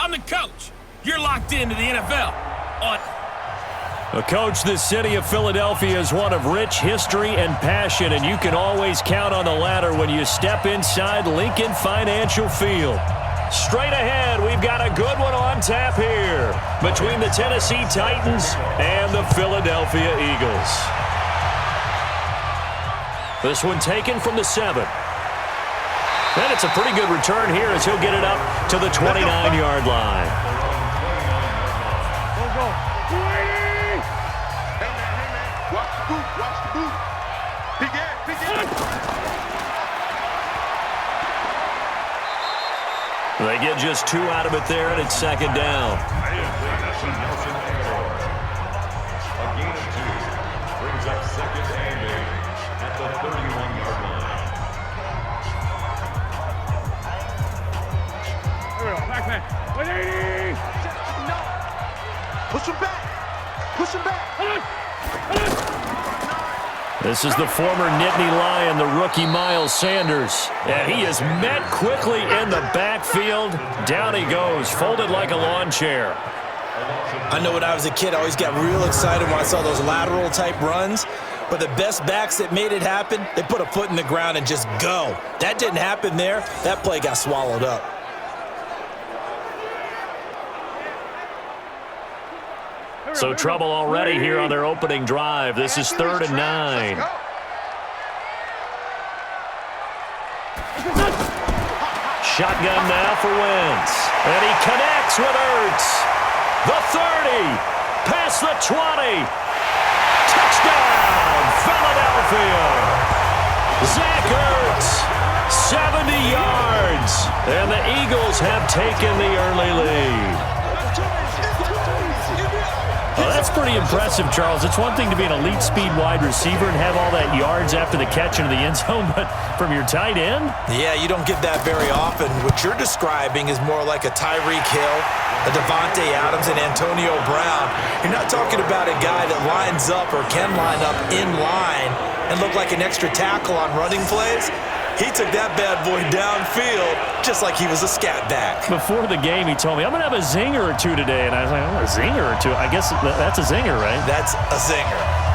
I'm the coach. You're locked into the NFL. Coach, the city of Philadelphia is one of rich history and passion, and you can always count on the ladder when you step inside Lincoln Financial Field. Straight ahead, we've got a good one on tap here between the Tennessee Titans and the Philadelphia Eagles. This one taken from the 7. And it's a pretty good return here as he'll get it up to the 29-yard line. They get just 2 out of it there, and it's second down. A gain of 2 brings up second and 8 at the 31-yard line. Back man. 180. Push him back. Push him back. This is the former Nittany Lion, the rookie Miles Sanders. And he is met quickly in the backfield. Down he goes, folded like a lawn chair. I know when I was a kid, I always got real excited when I saw those lateral-type runs. But the best backs that made it happen, they put a foot in the ground and just go. That didn't happen there. That play got swallowed up. So trouble already here on their opening drive. This is 3rd and 9. Shotgun now for Wentz. And he connects with Ertz. The 30. Past the 20. Touchdown, Philadelphia. Zach Ertz, 70 yards. And the Eagles have taken the early lead. Well, that's pretty impressive, Charles. It's one thing to be an elite speed wide receiver and have all that yards after the catch into the end zone, but from your tight end? Yeah, you don't get that very often. What you're describing is more like a Tyreek Hill, a Devontae Adams, and Antonio Brown. You're not talking about a guy that lines up or can line up in line and look like an extra tackle on running plays. He took that bad boy downfield just like he was a scat back. Before the game, he told me, I'm going to have a zinger or two today. And I was like, oh, a zinger or two? I guess that's a zinger, right? That's a zinger.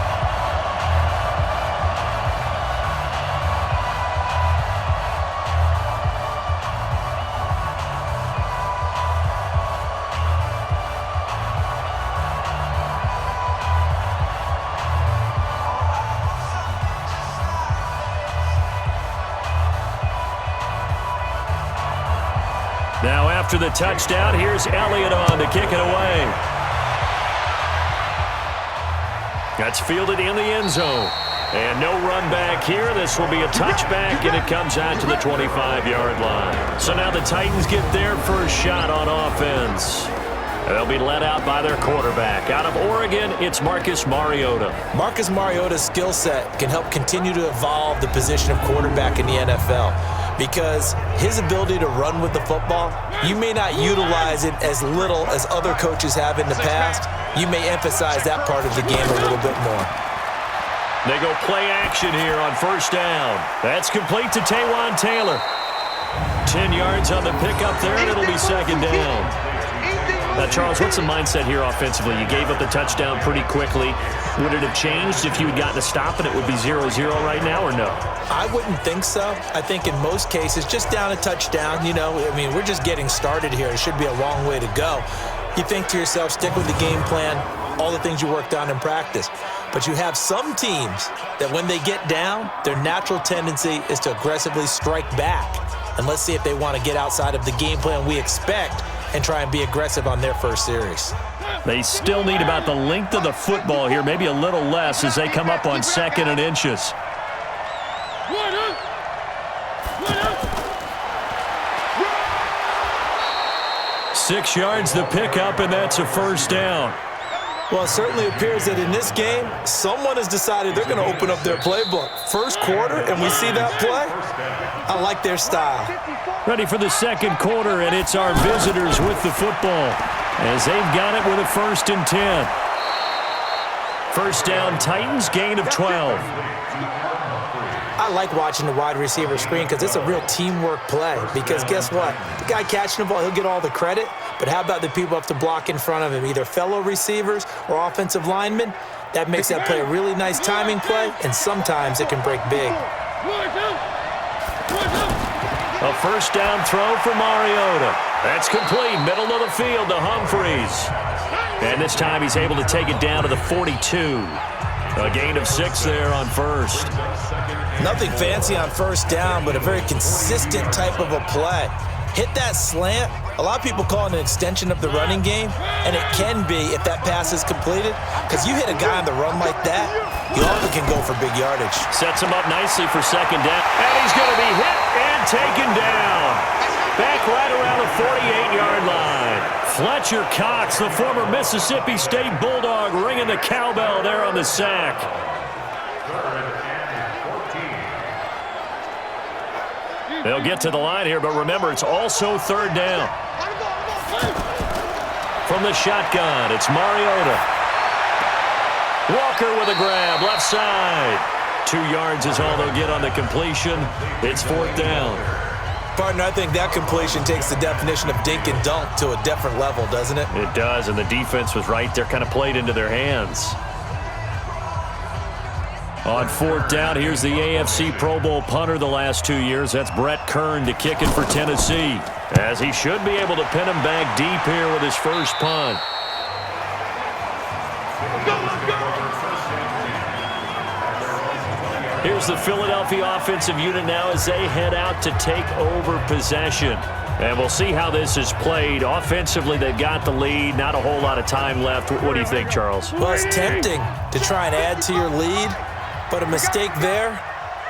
Now after the touchdown, here's Elliott on to kick it away. That's fielded in the end zone. And no run back here. This will be a touchback, and it comes out to the 25-yard line. So now the Titans get their first shot on offense. They'll be led out by their quarterback. Out of Oregon, it's Marcus Mariota. Marcus Mariota's skill set can help continue to evolve the position of quarterback in the NFL. Because his ability to run with the football, you may not utilize it as little as other coaches have in the past. You may emphasize that part of the game a little bit more. They go play action here on first down. That's complete to Taywan Taylor. 10 yards on the pickup there, and it'll be second down. Now, Charles, what's the mindset here offensively? You gave up the touchdown pretty quickly. Would it have changed if you had gotten a stop and it would be 0-0 right now, or no? I wouldn't think so. I think in most cases, just down a touchdown, we're just getting started here. It should be a long way to go. You think to yourself, stick with the game plan, all the things you worked on in practice. But you have some teams that when they get down, their natural tendency is to aggressively strike back. And let's see if they want to get outside of the game plan we expect and try and be aggressive on their first series. They still need about the length of the football here, maybe a little less as they come up on 2nd and inches. 6 yards the pickup, and that's a first down. Well, it certainly appears that in this game, someone has decided they're going to open up their playbook. First quarter, and we see that play. I like their style. Ready for the second quarter, and it's our visitors with the football as they've got it with a 1st and 10. First down, Titans, gain of 12. I like watching the wide receiver screen because it's a real teamwork play. Because guess what? The guy catching the ball, he'll get all the credit. But how about the people up to block in front of him, either fellow receivers or offensive linemen? That makes that play a really nice timing play, and sometimes it can break big. A first down throw for Mariota. That's complete, middle of the field to Humphries. And this time he's able to take it down to the 42. A gain of 6 there on first. Nothing fancy on first down, but a very consistent type of a play. Hit that slant. A lot of people call it an extension of the running game, and it can be if that pass is completed, because you hit a guy on the run like that, you often can go for big yardage. Sets him up nicely for second down, and he's going to be hit and taken down. Back right around the 48-yard line. Fletcher Cox, the former Mississippi State Bulldog, ringing the cowbell there on the sack. They'll get to the line here, but remember, it's also third down. From the shotgun, it's Mariota. Walker with a grab, left side. 2 yards is all they'll get on the completion. It's fourth down. Partner, I think that completion takes the definition of dink and dunk to a different level, doesn't it? It does, and the defense was right there, kind of played into their hands. On fourth down, here's the AFC Pro Bowl punter the last 2 years. That's Brett Kern to kick it for Tennessee, as he should be able to pin him back deep here with his first punt. Here's the Philadelphia offensive unit now as they head out to take over possession. And we'll see how this is played. Offensively, they've got the lead. Not a whole lot of time left. What do you think, Charles? Well, it's tempting to try and add to your lead, but a mistake there,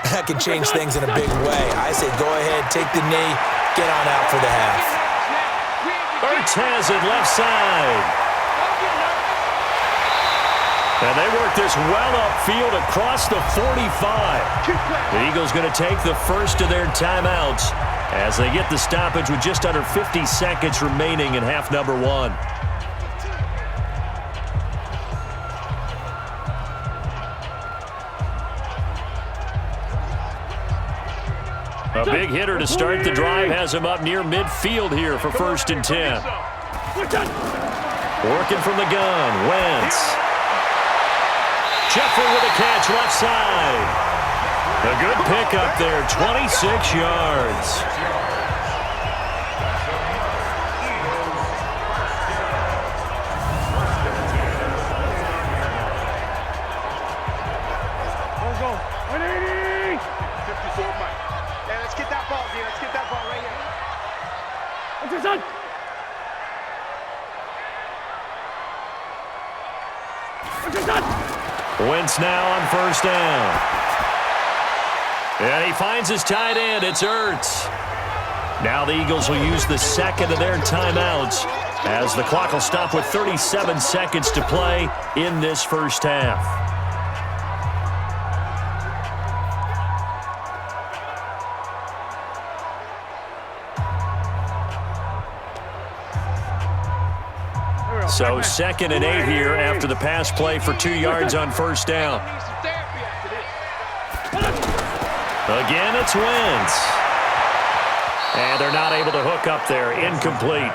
that can change things in a big way. I say go ahead, take the knee, get on out for the half. Ertz has it left side. And they work this well upfield across the 45. The Eagles going to take the first of their timeouts as they get the stoppage with just under 50 seconds remaining in half number 1. A big hitter to start the drive has him up near midfield here for 1st and 10. Working from the gun, Wentz. Jeffrey with a catch left side. A good pickup there, 26 yards. Let's get that ball, dude. Let's get that ball right here. What's your son? What's your son? Wentz now on first down. And he finds his tight end. It's Ertz. Now the Eagles will use the second of their timeouts as the clock will stop with 37 seconds to play in this first half. So 2nd and 8 here after the pass play for 2 yards on first down. Again, it's Wentz. And they're not able to hook up there. Incomplete.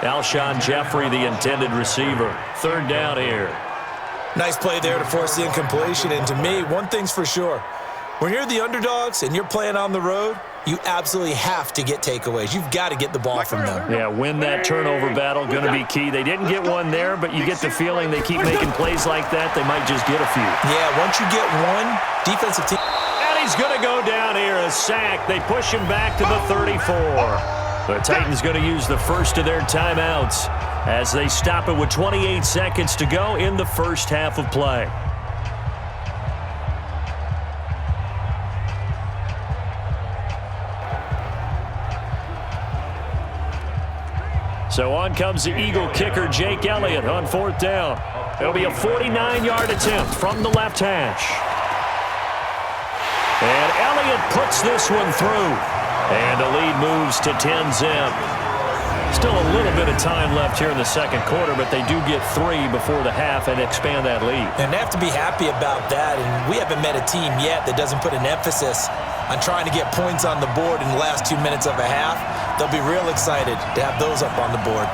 Alshon Jeffrey, the intended receiver. Third down here. Nice play there to force the incompletion. And to me, one thing's for sure. When you're the underdogs and you're playing on the road, you absolutely have to get takeaways. You've got to get the ball from them. Yeah, win that turnover battle, going to be key. They didn't get one there, but you get the feeling they keep making plays like that, they might just get a few. Yeah, once you get one, defensive team. And he's going to go down here, a sack. They push him back to the 34. The Titans going to use the first of their timeouts as they stop it with 28 seconds to go in the first half of play. So on comes the Eagle kicker, Jake Elliott, on fourth down. It'll be a 49-yard attempt from the left hash. And Elliott puts this one through. And the lead moves to 10-zip. Still a little bit of time left here in the second quarter, but they do get 3 before the half and expand that lead. And they have to be happy about that, and we haven't met a team yet that doesn't put an emphasis on trying to get points on the board in the last 2 minutes of a half. They'll be real excited to have those up on the board.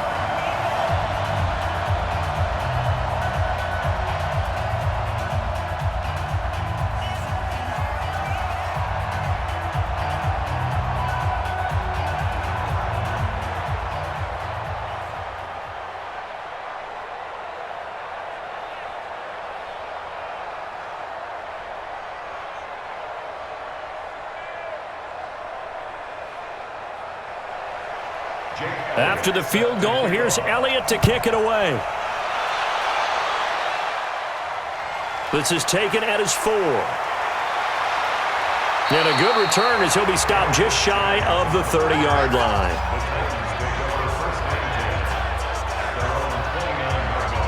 After the field goal, here's Elliott to kick it away. This is taken at his 4. And a good return as he'll be stopped just shy of the 30-yard line.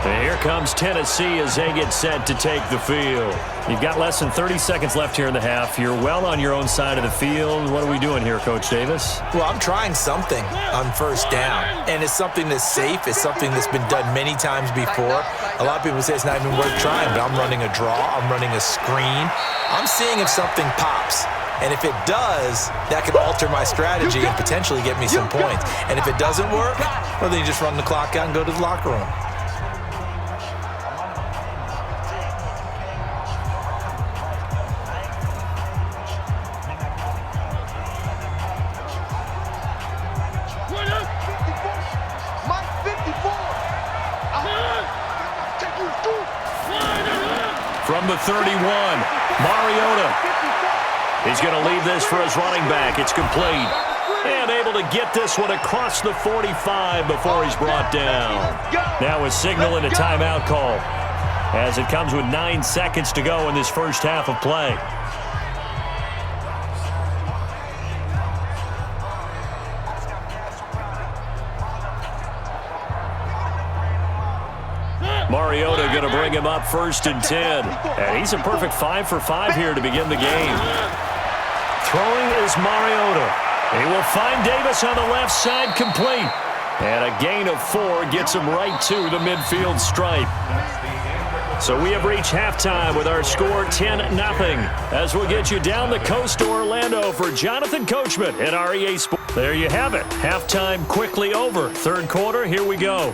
And here comes Tennessee as they get set to take the field. You've got less than 30 seconds left here in the half. You're well on your own side of the field. What are we doing here, Coach Davis? Well, I'm trying something on first down, and it's something that's safe. It's something that's been done many times before. A lot of people say it's not even worth trying, but I'm running a draw. I'm running a screen. I'm seeing if something pops. And if it does, that could alter my strategy and potentially get me some points. And if it doesn't work, well, then you just run the clock out and go to the locker room. From the 31, Mariota. He's going to leave this for his running back. It's complete. And able to get this one across the 45 before he's brought down. Now a signal and a timeout call as it comes with 9 seconds to go in this first half of play. Mariota going to bring him up 1st and 10. And he's a perfect 5 for 5 here to begin the game. Throwing is Mariota. He will find Davis on the left side, complete. And a gain of 4 gets him right to the midfield stripe. So we have reached halftime with our score 10-0. As we'll get you down the coast to Orlando for Jonathan Coachman at REA Sports. There you have it. Halftime quickly over. Third quarter, here we go.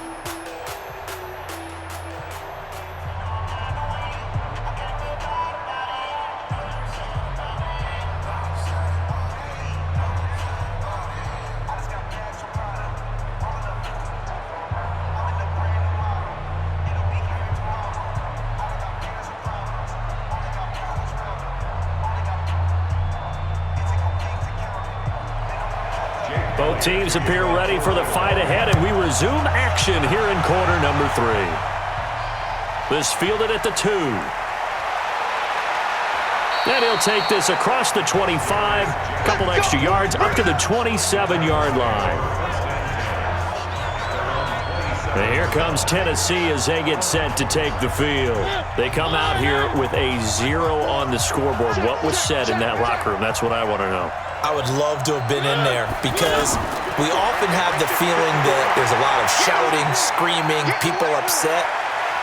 Both teams appear ready for the fight ahead, and we resume action here in quarter number 3. This fielded at the 2. And he'll take this across the 25, a couple extra yards, up to the 27-yard line. And here comes Tennessee as they get set to take the field. They come out here with a 0 on the scoreboard. What was said in that locker room? That's what I want to know. I would love to have been in there because we often have the feeling that there's a lot of shouting, screaming, people upset.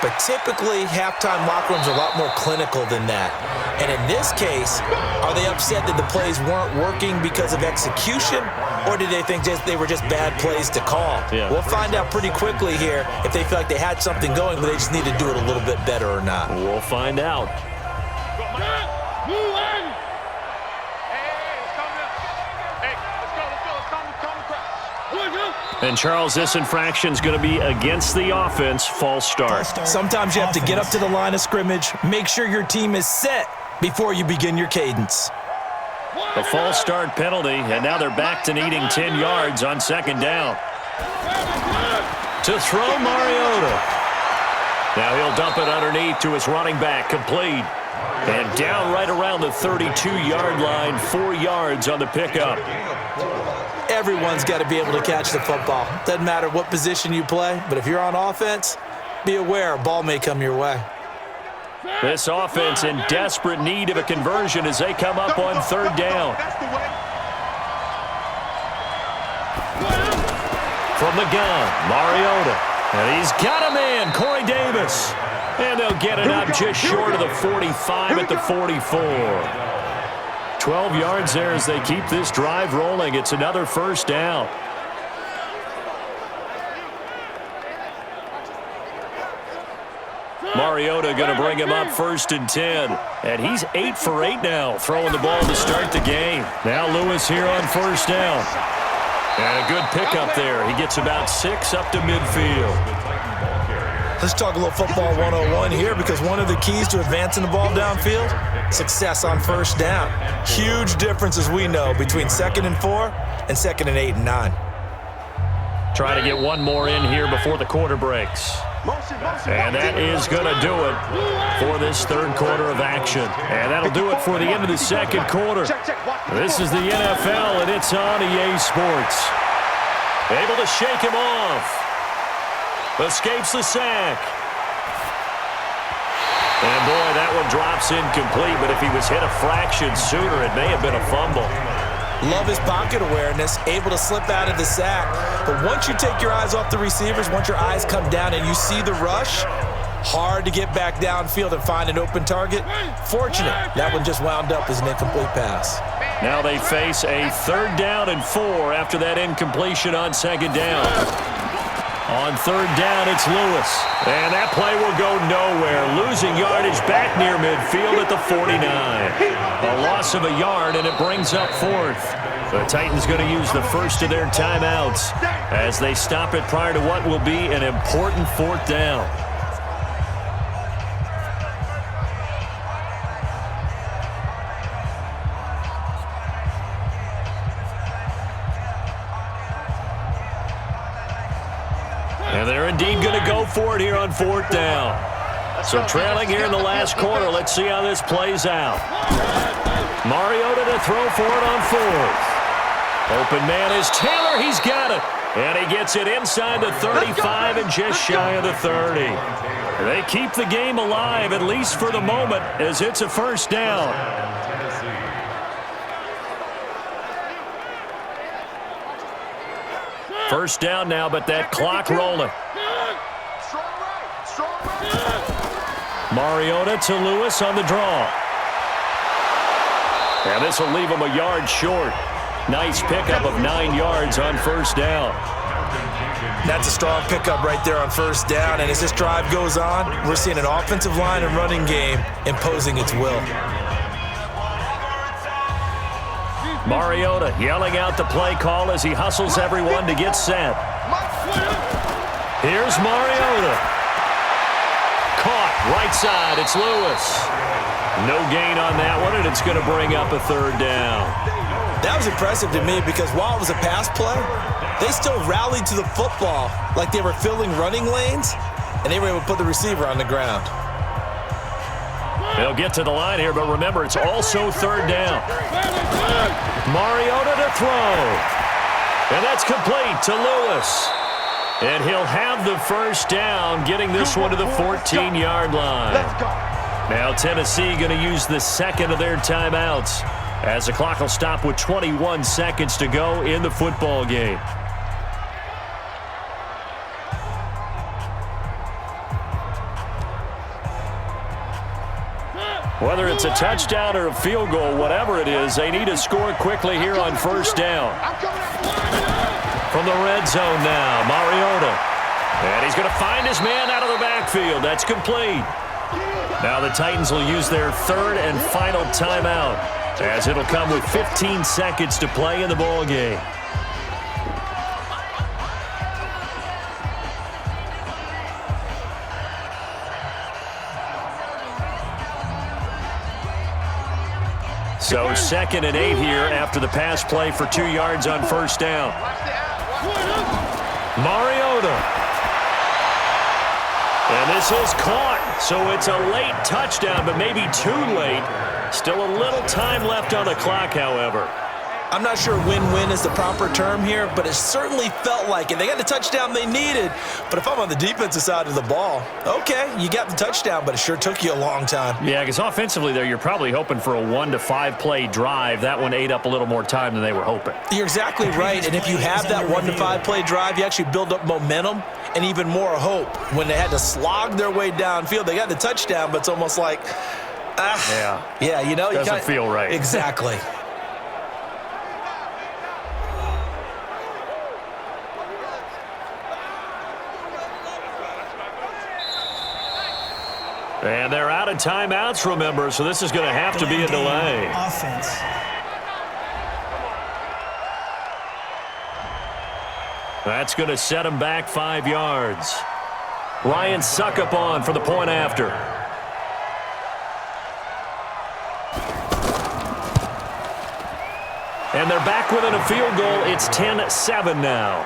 But typically, halftime locker rooms are a lot more clinical than that. And in this case, are they upset that the plays weren't working because of execution? Or did they think they were just bad plays to call? Yeah. We'll find out pretty quickly here if they feel like they had something going, but they just need to do it a little bit better or not. We'll find out. And, Charles, this infraction is going to be against the offense. False start. Sometimes you have to get up to the line of scrimmage, make sure your team is set before you begin your cadence. A false start penalty, and now they're back to needing 10 yards on second down. To throw Mariota. Now he'll dump it underneath to his running back, complete. And down right around the 32-yard line, 4 yards on the pickup. Everyone's got to be able to catch the football. Doesn't matter what position you play, but if you're on offense, be aware a ball may come your way. This offense in desperate need of a conversion as they come up on third down. From the gun, Mariota. And he's got a man, Corey Davis. And they'll get it up just short of the 45 at the 44. 12 yards there as they keep this drive rolling. It's another first down. Mariota going to bring him up 1st and 10. And he's 8 for 8 now, throwing the ball to start the game. Now Lewis here on 1st down. And a good pickup there. He gets about 6 up to midfield. Let's talk a little football 101 here, because one of the keys to advancing the ball downfield, success on 1st down. Huge difference, as we know, between 2nd and 4 and 2nd and 8 and 9. Try to get one more in here before the quarter breaks. And that is going to do it for this 3rd quarter of action. And that'll do it for the end of the 2nd quarter. This is the NFL, and it's on EA Sports. Able to shake him off. Escapes the sack. And boy, that one drops incomplete, but if he was hit a fraction sooner, it may have been a fumble. Love his pocket awareness, able to slip out of the sack. But once you take your eyes off the receivers, once your eyes come down and you see the rush, hard to get back downfield and find an open target. Fortunate, that one just wound up as an incomplete pass. Now they face a 3rd down and 4 after that incompletion on 2nd down. On 3rd down, it's Lewis. And that play will go nowhere. Losing yardage back near midfield at the 49. A loss of a yard, and it brings up 4th. The Titans going to use the first of their timeouts as they stop it prior to what will be an important 4th down. And they're indeed going to go for it here on 4th down. So trailing here in the last quarter. Let's see how this plays out. Mariota to throw for it on 4th. Open man is Taylor. He's got it. And he gets it inside the 35 and just shy of the 30. They keep the game alive, at least for the moment, as it's a 1st down. First down now, but that clock rolling. Mariota to Lewis on the draw. And this will leave him a yard short. Nice pickup of 9 yards on 1st down. That's a strong pickup right there on 1st down. And as this drive goes on, we're seeing an offensive line and running game imposing its will. Mariota yelling out the play call as he hustles everyone to get set. Here's Mariota. Caught right side. It's Lewis. No gain on that one, and it's going to bring up a 3rd down. That was impressive to me because while it was a pass play, they still rallied to the football like they were filling running lanes, and they were able to put the receiver on the ground. They'll get to the line here, but remember, it's also 3rd down. Mariota to throw. And that's complete to Lewis. And he'll have the 1st down, getting this one to the 14-yard line. Now Tennessee going to use the 2nd of their timeouts, as the clock will stop with 21 seconds to go in the football game. Whether it's a touchdown or a field goal, whatever it is, they need to score quickly here on 1st down. From the red zone now, Mariota. And he's going to find his man out of the backfield. That's complete. Now the Titans will use their 3rd and final timeout, as it'll come with 15 seconds to play in the ball game. So 2nd and 8 here after the pass play for 2 yards on 1st down. Mariota. And this is caught. So it's a late touchdown, but maybe too late. Still a little time left on the clock, however. I'm not sure win-win is the proper term here, but it certainly felt like it. They got the touchdown they needed, but if I'm on the defensive side of the ball, okay, you got the touchdown, but it sure took you a long time. Yeah, because offensively there, you're probably hoping for a 1 to 5 play drive. That one ate up a little more time than they were hoping. You're exactly right, and if you have that 1 to 5 play drive, you actually build up momentum and even more hope. When they had to slog their way downfield, they got the touchdown, but it's almost like, yeah, you know, doesn't feel right. Exactly. And they're out of timeouts, remember, so this is going to have to be a delay. Offense. That's going to set them back 5 yards. Ryan Suckup on for the point after. And they're back within a field goal. It's 10-7 now.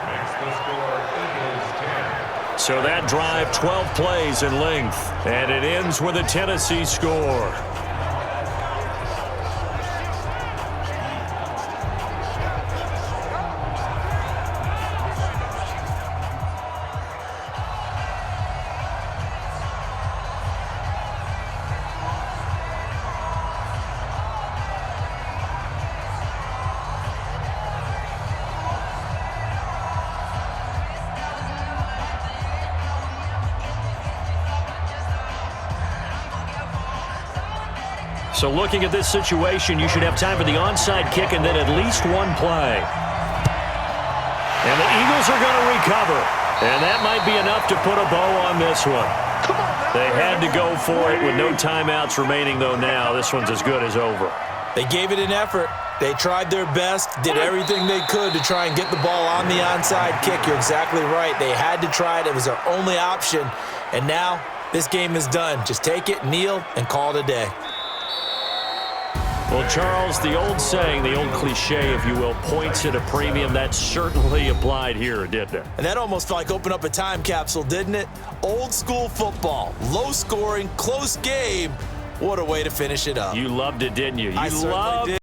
So that drive, 12 plays in length, and it ends with a Tennessee score. So looking at this situation, you should have time for the onside kick and then at least one play. And the Eagles are going to recover. And that might be enough to put a bow on this one. They had to go for it with no timeouts remaining, though now. This one's as good as over. They gave it an effort. They tried their best, did everything they could to try and get the ball on the onside kick. You're exactly right. They had to try it. It was their only option. And now this game is done. Just take it, kneel, and call it a day. Well, Charles, the old saying, the old cliche, if you will, points at a premium, that certainly applied here, didn't it? And that almost felt like opened up a time capsule, didn't it? Old school football, low scoring, close game. What a way to finish it up. You loved it, didn't you? I certainly did.